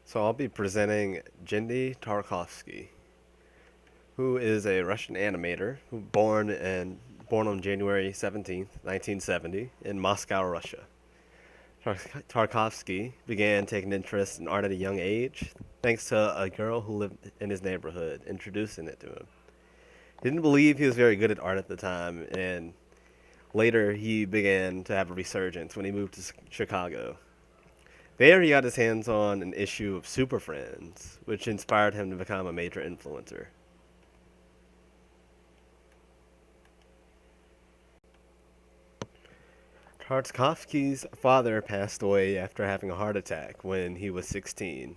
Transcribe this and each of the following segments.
So I'll be presenting Genndy Tarkovsky, who is a Russian animator who born on January 17th, 1970 in Moscow, Russia. Tarkovsky began taking interest in art at a young age thanks to a girl who lived in his neighborhood introducing it to him. He didn't believe he was very good at art at the time, and later he began to have a resurgence when he moved to Chicago. There, he got his hands on an issue of Super Friends, which inspired him to become a major influencer. Tarkovsky's father passed away after having a heart attack when he was 16.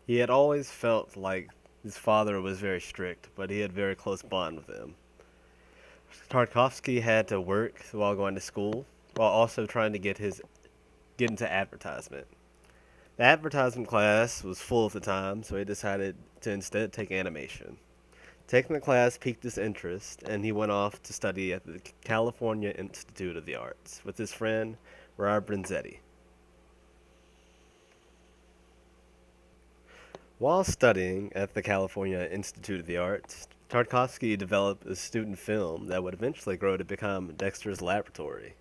He had always felt like his father was very strict, but he had a very close bond with him. Tarkovsky had to work while going to school, while also trying to get into advertisement. The advertisement class was full at the time, so he decided to instead take animation. Taking the class piqued his interest, and he went off to study at the California Institute of the Arts with his friend Robert Brinzetti. While studying at the California Institute of the Arts, Tarkovsky developed a student film that would eventually grow to become Dexter's Laboratory.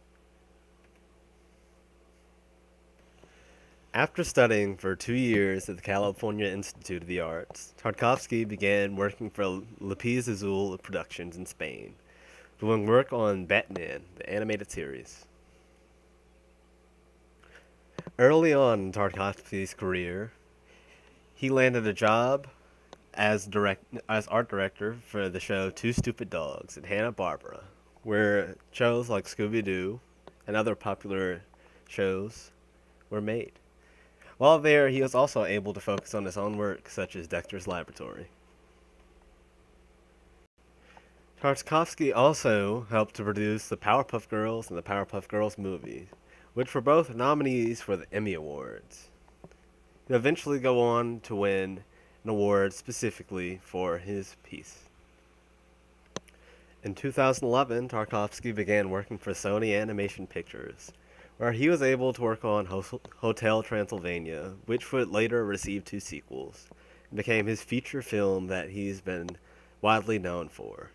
After studying for 2 years at the California Institute of the Arts, Tarkovsky began working for Lapis Azul Productions in Spain, doing work on Batman, the animated series. Early on in Tarkovsky's career, he landed a job as art director for the show Two Stupid Dogs at Hanna-Barbera, where shows like Scooby-Doo and other popular shows were made. While there, he was also able to focus on his own work, such as Dexter's Laboratory. Tarkovsky also helped to produce the Powerpuff Girls and the Powerpuff Girls movie, which were both nominees for the Emmy Awards. He'd eventually go on to win an award specifically for his piece. In 2011, Tarkovsky began working for Sony Animation Pictures, where he was able to work on Hotel Transylvania, which would later receive two sequels, and became his feature film that he's been widely known for.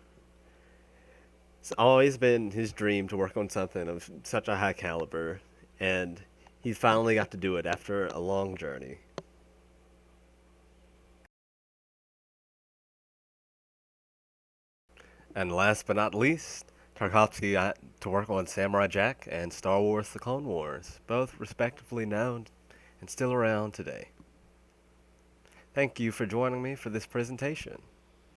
It's always been his dream to work on something of such a high caliber, and he finally got to do it after a long journey. And last but not least, Tarkovsky got to work on Samurai Jack and Star Wars The Clone Wars, both respectively known and still around today. Thank you for joining me for this presentation.